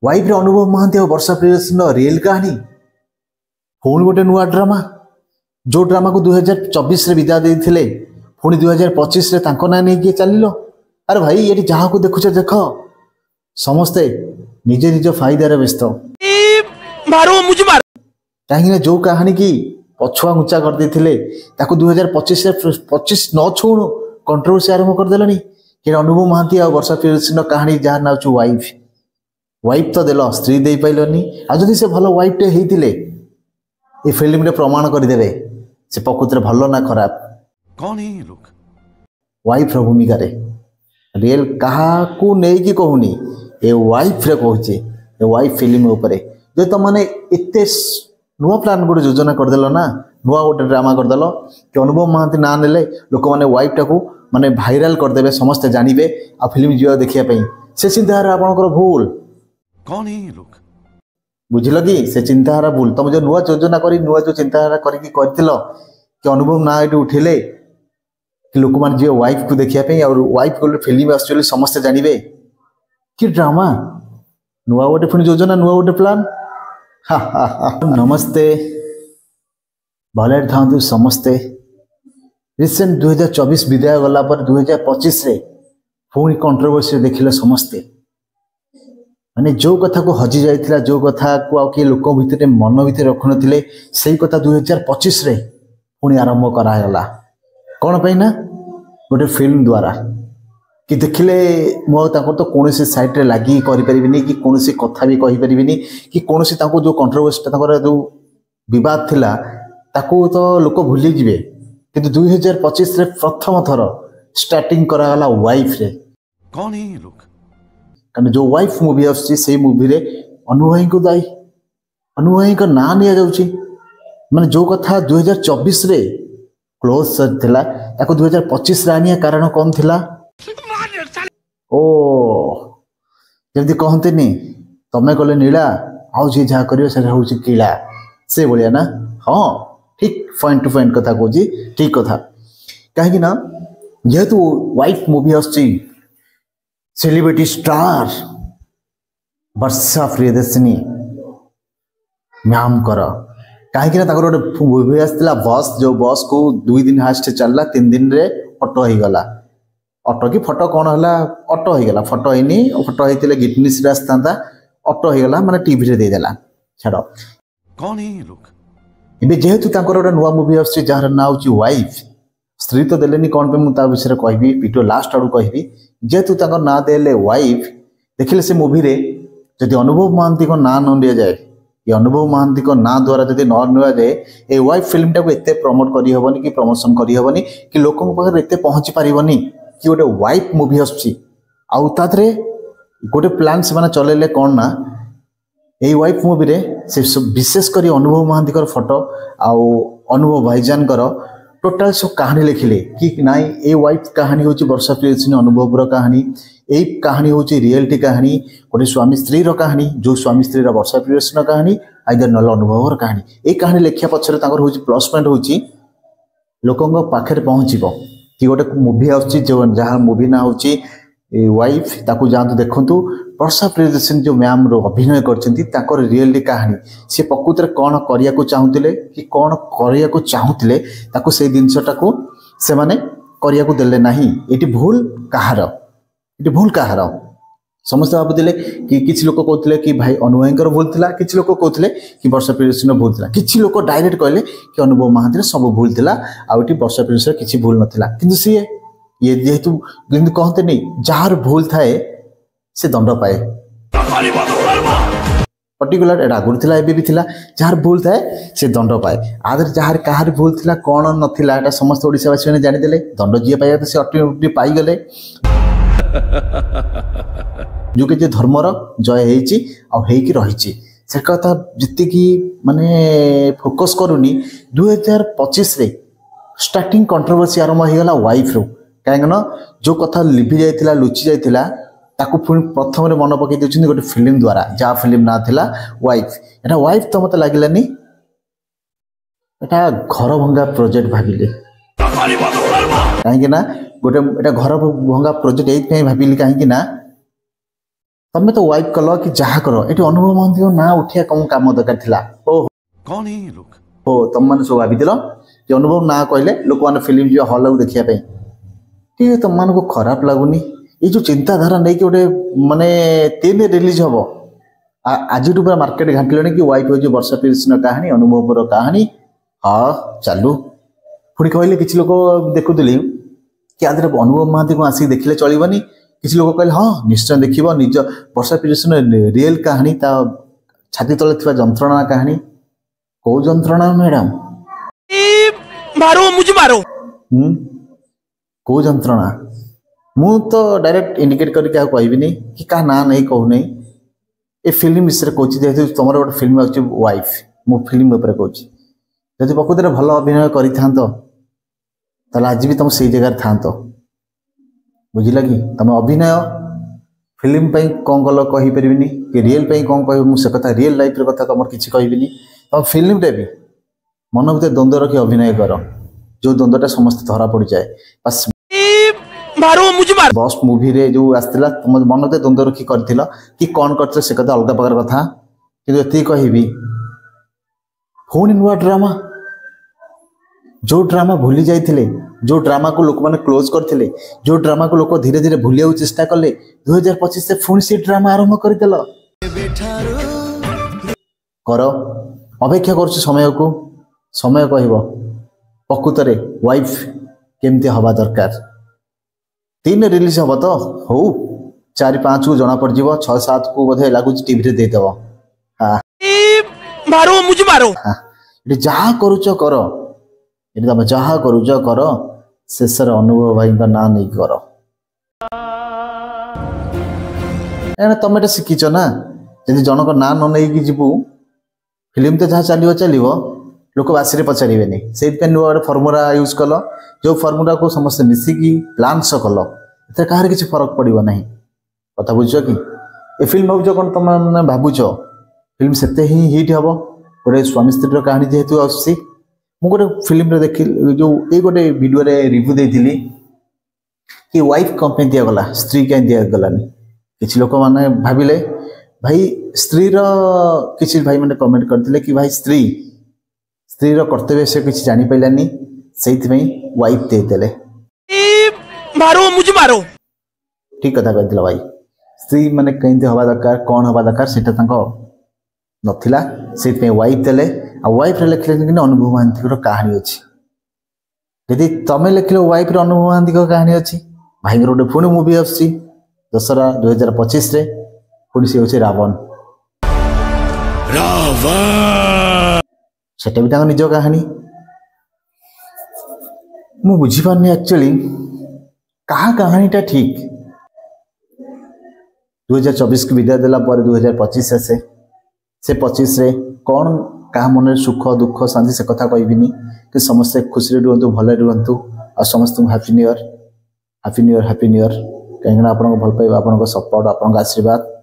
Wife रे अनुभव महांती और वर्षा प्रियदर्शन रियल कहानी पुणी गोटे नुआ ड्रामा जो ड्रामा को 2024 रे विदा देथिले पुणी 2025 रे तांको ना नहीं चलिलो। अरे भाई ये जहाँ को देखुच देख समस्ते निज निज फायदार व्यस्त कहीं जो कहानी की पछुआ उच्चा कर देथिले ताको 2025 रे 25 न छुणु कंट्रोवर्सी आरंभ कर देलनी कि अनुभव महांती और वर्षा प्रियदर्शन कहानी जहाँ ना वाइफ वाइफ तो देल स्त्री दे पाइलनी आदि से भल वाइफ टे होते ये फिल्म रे प्रमाण करदे से प्रकृति भल ना खराब कौन है ये लोग वाइफ रो भूमिका रे रियल कहा को नहीं कि कहूनी ए वाइफ रे कहूचे ए वाइफ फिल्म ऊपर जो तुम माने इत्ते नुआ प्लान गोटे योजना करदेल ना नुआ गोटे ड्रामा करदेल कि अनुभव महांती ना नेले लोक मैंने वाइफ टाको माने भाइराल करदे समस्ते जानवे आ फिल्म जीवा देखिया से चिंताधारा आपनकर भूल कौन है ये लोग बुझल कि से चिंताधारा भूल तुम जो नुआ योजना करी नुआ जो चिंताधारा करके कि अनुभव ना ये उठेले कि लोक मान जी वाइफ को देखिया और वाइफ को फिल्म आसुअली समस्ते जानवे कि ड्रामा नुआ गोटे पुणी योजना नुआ गोटे प्लान नमस्ते भले था समस्ते रिसेंट 2024 विदाय गला पर 2025 रे पुणी कंट्रोवर्सी देखिले समस्ते माने जो कथा को हजि जाइथिला जो कथा को आ कि लोक भितर मन भितर रखु नथिले सेही कथा 2025 रे पुणी आरंभ करागला कौन पे ना गोटे फिल्म द्वारा कि देखिले मो ताको तो कौन सी साइड रे लागी करि परिबिनी कि कौन सी कथा भी कहि परिबिनी कि कौन सी ताको जो कंट्रोवर्सी ताको जो विवाद थिला ताको तो लोक भूली जिवे किंतु 2025 रे प्रथम थर स्टार्टिंग करागला वाइफ रे कौन है ये लोग कारण जो वाइफ मूवी आसी से मूवी रे अनुभवी को दाई अनुभवी का ना निया जाउची माने जो कथा 2024 रे क्लोज थिला ताको 2025 रे आनिया कारण कौन थिला ओ जल्दी कहते नहीं तमें कले नीला आउ जी जहाँ करियो से होउची कीला से बोलिया ना हाँ ठीक पॉइंट टू पॉइंट कथा कहूँ ठीक कथा कहीं ना जेहेतु वाइफ मूवी आसी सेलिब्रिटी स्टार वर्षा प्रियदर्शिनी मैम कर कहीं गोटे मूवी आसाला बस जो बस को 2 दिन हास्ट चलला 3 दिन रे ऑटो हो गला ऑटो की फोटो कौन है ऑटो हो गला फोटो होनी फोटो होते गिटनिस आसता ऑटो हो गला माने टीवी रे दे देला छाड़ कौन है ये लोग इबे जेहेतु गोटे नुआ मूवी आसी जार ना हूँ वाइफ स्त्री तो देलेनी कौन पे मुझे विषय कहबी वीडियो लास्ट आड़ू कहबी जेहेतु ना देले वाइफ देखिले से मूवी रे जदि अनुभव महांती को ना न दिया जाए ये अनुभव महांती को ना द्वारा जदि न निया जाए ये वाइफ फिल्म टाको एते प्रमोट करी हबनी कि प्रमोशन करी हबनी कि लोकन पाखरे एते पहुंची पारिबनी कि गोटे वाइफ मूवी आसी आउ ताथरे गोटे प्लान से चलेले कौन ना ये वाइफ मूवी रे से विशेष करी अनुभव महांती फोटो आउ अनुभव भाईजान टोटाल सब कहानी लिखिले कि नाई ए वाइफ कहानी हूँ वर्षा प्रियदर्शिनी अनुभव कहानी यही कहानी हूँ रियलिटी कहानी गोटे स्वामी स्त्री कहानी जो स्वामी स्त्री वर्षा प्रियदर्शिनी कहानी आइदर नल अनुभव कहानी ये कहानी लिखा पछरे हूँ प्लस पॉइंट हूँ लोकों पाखे पहुँचब कि गोटे मूवी आसची जो जहाँ मूवी ना हूँ वाइफ ताकू जातु देखु वर्षा प्रियदर्शिनी जो मैम रो अभिनय कर रियलिटी कहानी सी प्रकृत में कौन करने को चाहूले कि कौन करने को चाहूले ताकू से जिनसटा को से माने करने को देले नहीं ये भूल कहार ये भूल कहार समस्त भावुले कि किसी लोग कहते कि भाई अनुभव भूल था किसी लोग कहते कि वर्षा प्रियदर्शिनी भूल था किसी लोग डायरेक्ट कहले कि अनुभव महांती सब भूल था आउटी वर्षा प्रियदर्शिनी किसी भूल नाला कि सी ये जेहेतु कहते नहीं जार भूल थाए से दंड पाए पर्टिकुलर एटा आगुरी थिला एबे भी थिला जार भूल थाए से दंड पाए आदर जार कहार भूल थिला कौन नथिला एटा समस्त ओडिसावासी ने जानि देले दंड जिए पाइया से अटोमेटिक पाई गले जो कि जे धर्मर जय हेची आ हेकी रहिची से कथा जिति की माने फोकस करूनी 2025 रे स्टार्टिंग कंट्रोवर्सी आरंभ हो गला वाइफ रो कहीं जो कथा लिभि जाइथिला लुचि जाइथिला ताकू पुणी प्रथम मन पकई दे गोटे फिल्म द्वारा जहाँ फिल्म ना थिला वाइफ एटा वाइफ तो मत लगिलानी एटा घर भंगा प्रोजेक्ट भाविले कहीं गोटे घर भंगा प्रोजेक्ट ये भाविली कहीं तमें तो वाइफ कल कि जहाँ कर ये अनुभव महांती ना उठिया कम काम दरकार थिला ओ कौन है ये लोग? हो तुम मैंने सब भाई कि अनुभव ना कहले लोक मैंने फिल्म जो हल को देखा ठीक है तुम को खराब लगुनि ये जो चिंताधारा नहीं कि गोटे माने 3 रिलीज हम आज पूरा मार्केट घाटिले कि वाइफ हो वर्षा प्रियदर्शनी कहानी अनुभव कहानी हाँ चालू पुणी कहले कि लोग देखुली कि आदि अनुभव महांती को आसिक देखिले चलबनी किसी लोग कहले हाँ निश्चय देख निज वर्षा प्रियदर्शनी रियल कहानी ता छाती तले थिबा जंत्रणा कहानी कौ जंत्रणा मैडम मारो मुझे मारो कौ जंत्रणा मु तो डायरेक्ट इंडिकेट करके कहबी कि क्या ना नहीं कहूँ नहीं ए फिल्म विषय कौच जेहतु तुम गोटे फिल्म अच्छे वाइफ मो फिल्म उपर कौच जब प्रकृत में भल अभिनय कर आज भी तुम से जगह था बुझल कि तुम अभिनय फिल्म कौन कल कहीपर कि रियल कौन कह मुझे कथा रियल लाइफ कथा तुम किसी कहबी तुम फिल्म भी मन भर द्वंद्व रखी अभिनय कर जो द्वंद्वटा समस्त धरा पड़ जाए बस मारो मुझे मारो बस मूवी रे जो आसला तुम मन भर द्वंद्व रखी कर कि कौन कर से कथा अलग प्रकार कथा कि कहबी पुणी नुआ ड्रामा जो ड्रामा भूली जाइए जो ड्रामा को लोक मैंने क्लोज करते जो ड्रामा को लोक धीरे धीरे भूलिया चेष्टा कले 2025 से पुणी से ड्रामा आरंभ करदेल कर अपेक्षा कर समय को समय कह प्रकृत में वाइफ केमती हवा दरकार 3 रिलीज हम तो हो 4-5 को जना पड़ 6-7 को बोधे लगुच टीवी देदेव हाँ मारो मुझे मारो जहाँ करुच कर ये तुम जहाँ करुच कर शेष अनुभव भाई का ना नहीं कर तुम ये शिखीच ना जब जनक ना न नहीं जीवु फिल्म तो जहाँ चलो चलो लोक बासी पचारे से नुआ गोटे फर्मुला यूज कल जो फर्मुला को समस्त मिसिकी प्लान्स कल ए कहार किसी फरक पड़ो ना कथा बुझ कि ए फिल्म भावुच कौन तुम मैंने भावुच फिल्म से ही हिट हम गोटे स्वामी स्त्री कहानी जेहेतु आसी मु गोटे फिल्म देखी जो ये गोटे वीडियो रिव्यू देती कि वाइफ कौन दिगला स्त्री कहीं दिगलानी किसी लोक मैंने भाविले भाई स्त्री किसी भाई मैंने कमेंट करते कि भाई स्त्री कर्तव्य से किसी जानी पारानी से वाइफ देदेले मारो मुझे मारो ठीक कथा कहते भाई स्त्री माने कहीं हवा दरकार कौन हवा दरकार से नाला से वाइफ देले आ वाइफ लिखले कि अनुभव महांती कहानी अच्छी यदि तुम लिखल वाइफ अनुभव महांती कहानी अच्छी भाई गोटे पुणी मुवी आसी दशहरा 2025 पुणी सी हूँ रावण सेटा भी निज कहानी मु बुझीपारनी एक्चुअली कहा कहानीटा ठीक 2024 को विदाय देला 2025 से 25 रे कौन क्या मन सुख दुख शांति से कथा कहबिनी कि समस्ते खुशी रुहतु भले रुहतु आ समस्त happy new year happy new year happy new year कहीं आप भल पाइबा आप सपोर्ट आप आशीर्वाद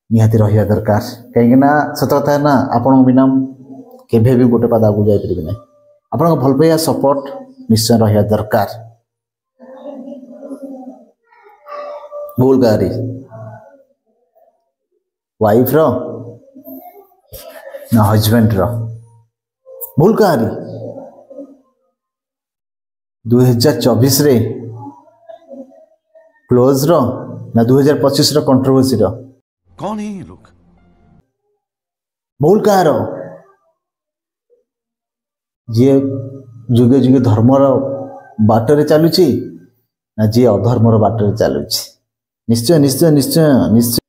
निहाती रहा दरकार कहीं सत कथा ना आपण बिना केभे भी गोटे पाद आगे जापर ना आप भल पाइबा सपोर्ट निश्चय रहा दरकार भूल गारी वाइफ रो ना हजबैंड रो भूल गारी 2024 रे क्लोज रो ना 2025 रो कंट्रोवर्सी रो कौन है ये लोग? भूल कह जी जुगे जुगे धर्मर बाटर चलुची ना जी अधर्मर बाटर चलुची निश्चय निश्चय निश्चय निश्चय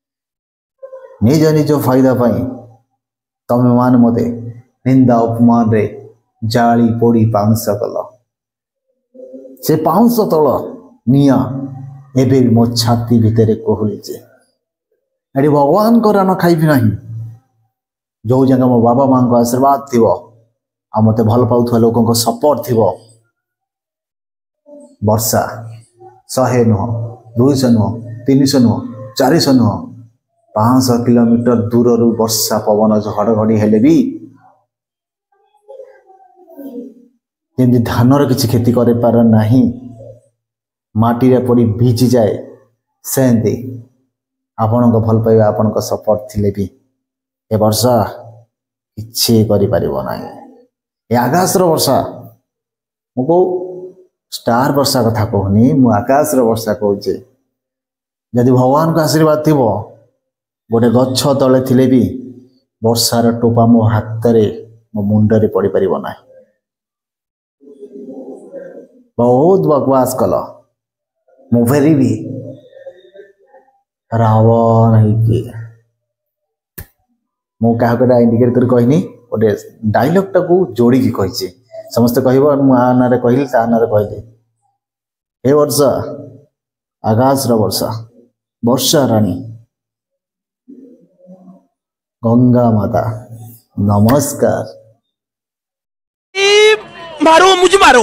निज निज फायदा पाई तमें मान मते निंदा अपमान रे जाली पोड़ी पाउंस कल से पाउंस तल निया एबे भी मो छाती भितर कहूचे एटी भगवान को रान खाइबी ना जो जगह मो बाबा माँ को आशीर्वाद थी आ मत भल पाउथुवा लोकों सपोर्ट थी वर्षा 100 नुह 200 नुह 300 नुह 400 नुह 500 किलोमीटर दूर रू वर्षा पवन घड़घड़ी हेले भी जमी धानर किसी क्षति कर पार ना माटी रे पड़ी भिजी जाए सेंती आपण भल पाइबा आपण सपोर्ट थिले भी ए वर्ष किछि करि परिबो नाही ए आकाश रो वर्षा मको स्टार वर्षा कथा कहनी मु आकाश रो वर्षा कहूचे जदि भगवान को आशीर्वाद थिबो गोटे गच्छ तले थिले भी वर्षार टोपा मो हाथ रे मो मुंडरे पड़ी परिबो नाही बहुत बकवास कल मु फेरी भी रावण है मु क्या इंडिकेट कर कहनी गोटे डायलॉग टाकू जोड़ी की कही समस्ते कह मुझे कहली ता ना कहली हे वर्ष आकाश वर्षा वर्षा रानी गंगा माता नमस्कार मारो मुझे मारो